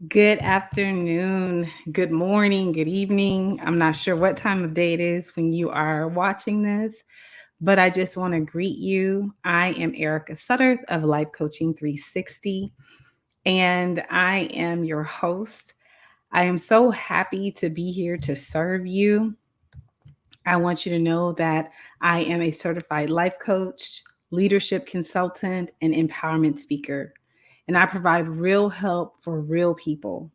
Good afternoon, good morning, good evening. I'm not sure what time of day it is when you are watching this, but I just want to greet you. I am Erica Sutter of Life Coaching 360, and I am your host. I am so happy to be here to serve you. I want you to know that I am a certified life coach, leadership consultant, and empowerment speaker, and I provide real help for real people.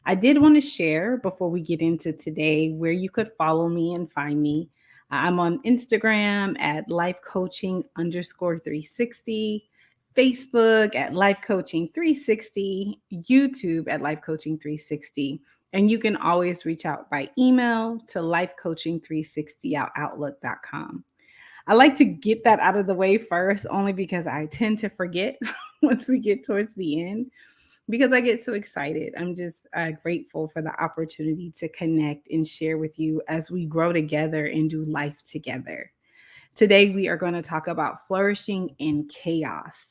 I did want to share before we get into today where you could follow me and find me. I'm on Instagram at lifecoaching_360, Facebook at Life Coaching 360, YouTube at Life Coaching 360. And you can always reach out by email to lifecoaching360@outlook.com. I like to get that out of the way first, only because I tend to forget once we get towards the end because I get so excited. I'm just grateful for the opportunity to connect and share with you as we grow together and do life together. Today, we are going to talk about flourishing in chaos.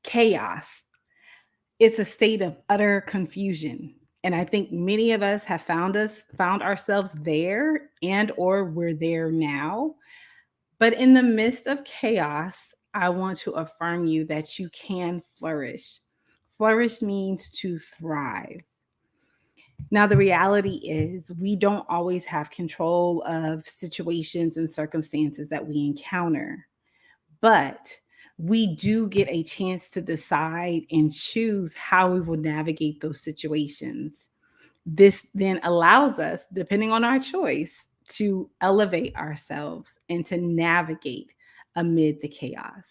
Chaos. It's a state of utter confusion. And I think many of us have found ourselves there and or we're there now. But in the midst of chaos, I want to affirm you that you can flourish. Flourish means to thrive. Now, the reality is we don't always have control of situations and circumstances that we encounter, but we do get a chance to decide and choose how we will navigate those situations. This then allows us, depending on our choice, to elevate ourselves and to navigate amid the chaos.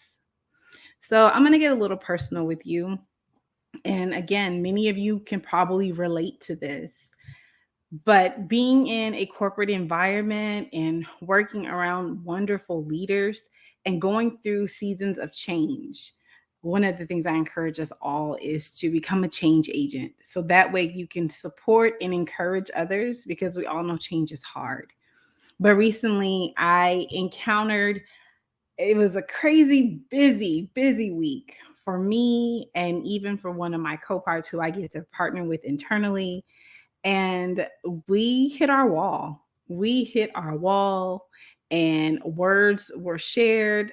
So, I'm going to get a little personal with you. And again, many of you can probably relate to this. But being in a corporate environment and working around wonderful leaders and going through seasons of change, one of the things I encourage us all is to become a change agent. So that way you can support and encourage others because we all know change is hard. But recently I encountered, it was a crazy, busy week for me and even for one of my co-parts who I get to partner with internally. And we hit our wall. We hit our wall, and words were shared.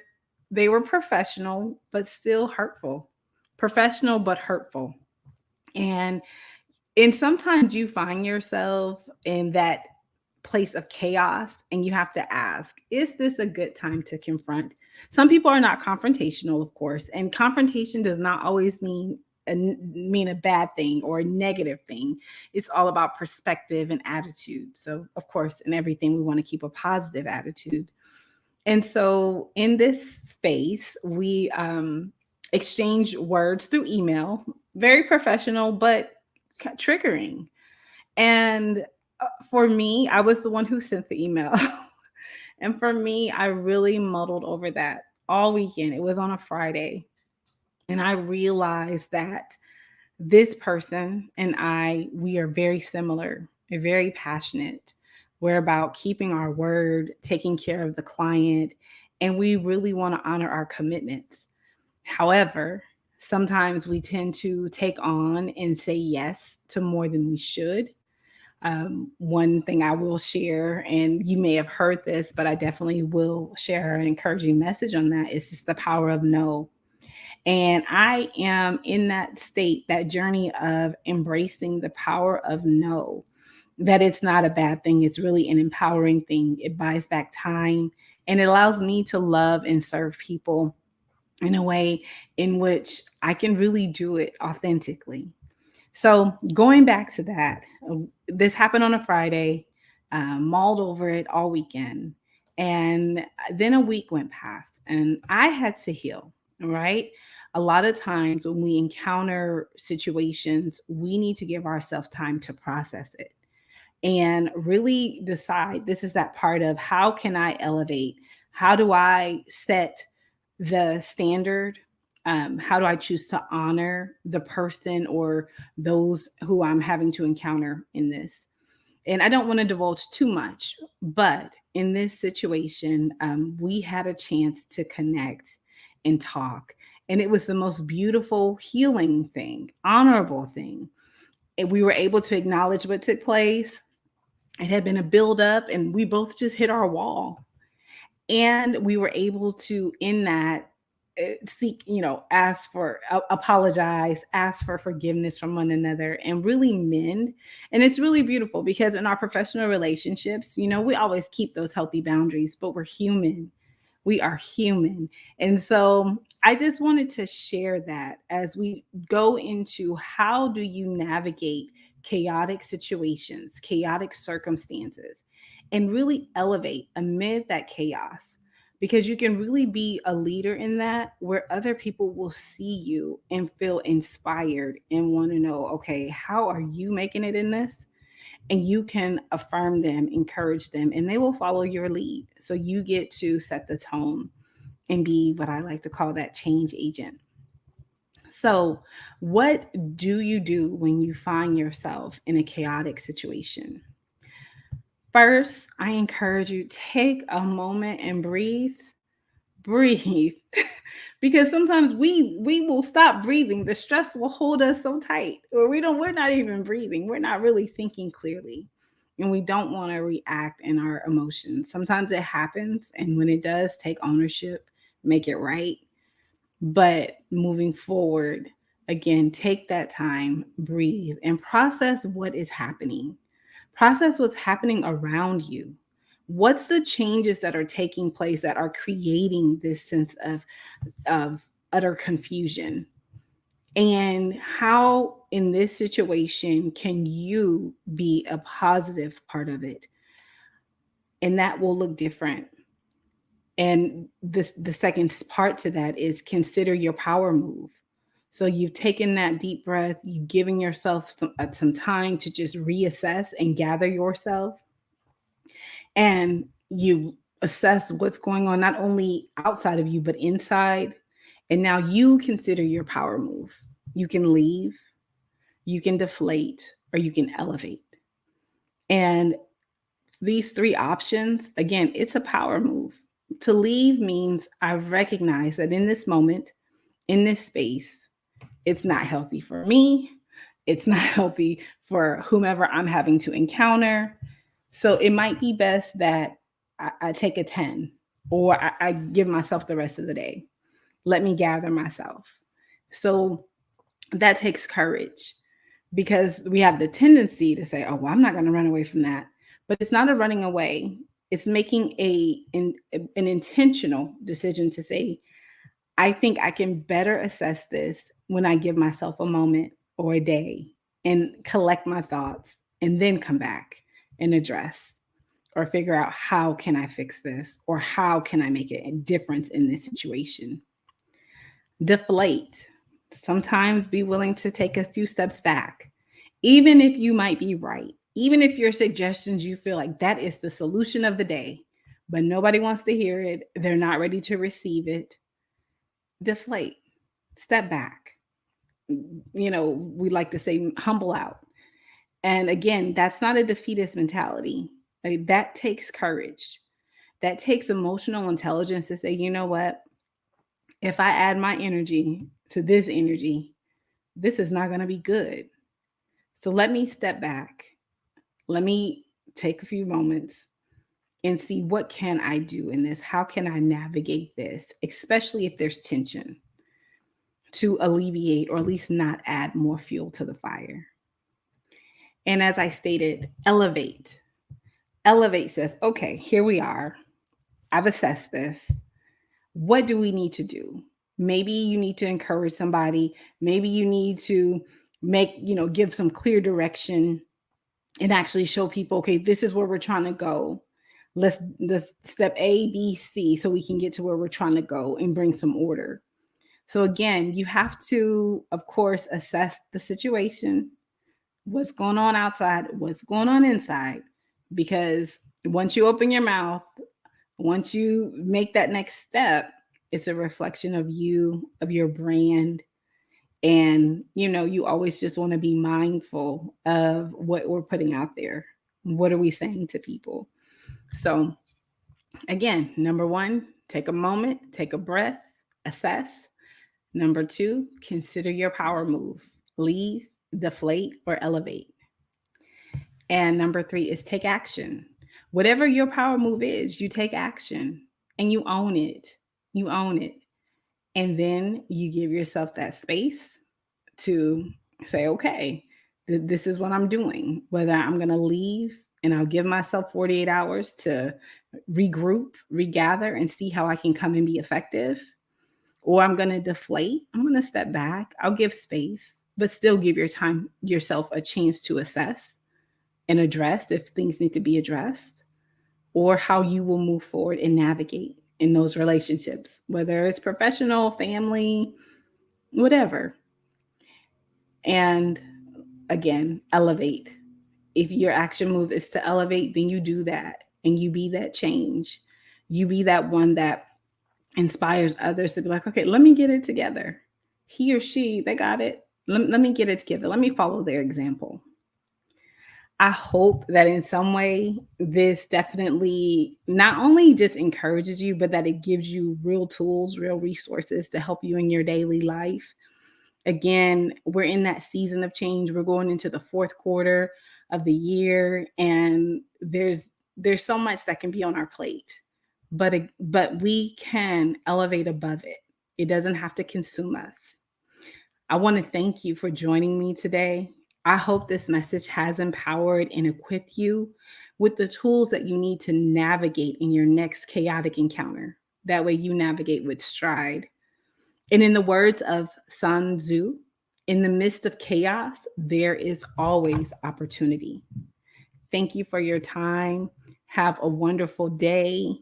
They were professional, but still hurtful. Professional, but hurtful. And sometimes you find yourself in that place of chaos and you have to ask, is this a good time to confront? Some people are not confrontational, of course, and confrontation does not always mean a bad thing or a negative thing. It's all about perspective and attitude. So, of course, in everything, we want to keep a positive attitude. And so, in this space, we exchange words through email, very professional, but triggering. And for me, I was the one who sent the email. And for me, I really muddled over that all weekend. It was on a Friday. And I realized that this person and we are very similar, very passionate. We're about keeping our word, taking care of the client, and we really want to honor our commitments. However, sometimes we tend to take on and say yes to more than we should. One thing I will share, and you may have heard this, but I definitely will share an encouraging message on that, is just the power of no. And I am in that state, that journey of embracing the power of no, that it's not a bad thing. It's really an empowering thing. It buys back time and it allows me to love and serve people in a way in which I can really do it authentically. So going back to that, this happened on a Friday, mauled over it all weekend. And then a week went past and I had to heal, right? A lot of times when we encounter situations, we need to give ourselves time to process it and really decide, this is that part of how can I elevate? How do I set the standard? How do I choose to honor the person or those who I'm having to encounter in this? And I don't want to divulge too much, but in this situation, we had a chance to connect and talk. And it was the most beautiful, healing thing, honorable thing. And we were able to acknowledge what took place. It had been a buildup, and we both just hit our wall. And we were able to, in that, seek, ask for, apologize, ask for forgiveness from one another, and really mend. And it's really beautiful because in our professional relationships, we always keep those healthy boundaries, but we're human. We are human. And so I just wanted to share that as we go into how do you navigate chaotic situations, chaotic circumstances, and really elevate amid that chaos. Because you can really be a leader in that where other people will see you and feel inspired and want to know, okay, how are you making it in this? And you can affirm them, encourage them, and they will follow your lead. So you get to set the tone and be what I like to call that change agent. So, what do you do when you find yourself in a chaotic situation? First, I encourage you take a moment and breathe. Breathe. Because sometimes we will stop breathing. The stress will hold us so tight, or we're not even breathing. We're not really thinking clearly. And we don't want to react in our emotions. Sometimes it happens, and when it does, take ownership, make it right. But moving forward, again, take that time, breathe, and process what is happening. Process what's happening around you. What's the changes that are taking place that are creating this sense of utter confusion? And how in this situation can you be a positive part of it? And that will look different. And the second part to that is consider your power move. So you've taken that deep breath, you've given yourself some time to just reassess and gather yourself, and you assess what's going on not only outside of you but inside. And now you consider your power move. You can leave, you can deflate, or you can elevate. And these three options, again, it's a power move. To leave means I recognize that in this moment, in this space, it's not healthy for me. It's not healthy for whomever I'm having to encounter. So it might be best that I take a 10, or I give myself the rest of the day. Let me gather myself. So that takes courage, because we have the tendency to say, oh, well, I'm not going to run away from that. But it's not a running away. It's making an intentional decision to say, I think I can better assess this when I give myself a moment or a day and collect my thoughts and then come back and address or figure out how can I fix this or how can I make a difference in this situation. Deflate. Sometimes be willing to take a few steps back, even if you might be right, even if your suggestions you feel like that is the solution of the day, but nobody wants to hear it. They're not ready to receive it. Deflate, step back. We like to say humble out. And again, that's not a defeatist mentality. Like, that takes courage. That takes emotional intelligence to say, you know what? If I add my energy to this energy, this is not going to be good. So let me step back. Let me take a few moments and see what can I do in this? How can I navigate this, especially if there's tension, to alleviate or at least not add more fuel to the fire. And as I stated, elevate. Elevate says, okay, here we are. I've assessed this. What do we need to do? Maybe you need to encourage somebody. Maybe you need to give some clear direction and actually show people, okay, this is where we're trying to go. Let's step A, B, C, so we can get to where we're trying to go and bring some order. So again, you have to, of course, assess the situation, what's going on outside, what's going on inside, because once you open your mouth, Once you make that next step, it's a reflection of you, of your brand. And, you always just want to be mindful of what we're putting out there. What are we saying to people? So, again, number one, take a moment, take a breath, assess. Number two, consider your power move, leave, deflate, or elevate. And number three is take action. Whatever your power move is, you take action and you own it. You own it. And then you give yourself that space to say, okay, this is what I'm doing. Whether I'm going to leave and I'll give myself 48 hours to regroup, regather, and see how I can come and be effective, or I'm going to deflate. I'm going to step back. I'll give space, but still give yourself a chance to assess and address if things need to be addressed, or how you will move forward and navigate in those relationships, whether it's professional, family, whatever. And again, elevate. If your action move is to elevate, then you do that and you be that change. You be that one that inspires others to be like, okay, let me get it together. He or she, they got it. Let me get it together. Let me follow their example. I hope that in some way this definitely not only just encourages you, but that it gives you real tools, real resources to help you in your daily life. Again, we're in that season of change. We're going into the fourth quarter of the year, and there's so much that can be on our plate, but we can elevate above it. It doesn't have to consume us. I want to thank you for joining me today. I hope this message has empowered and equipped you with the tools that you need to navigate in your next chaotic encounter. That way you navigate with stride. And in the words of Sun Tzu, in the midst of chaos, there is always opportunity. Thank you for your time. Have a wonderful day.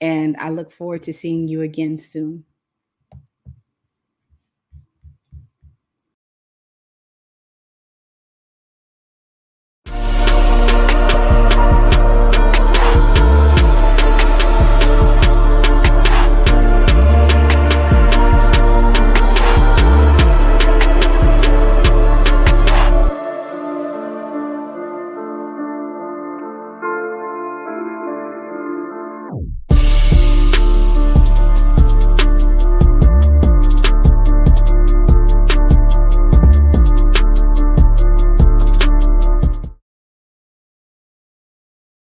And I look forward to seeing you again soon.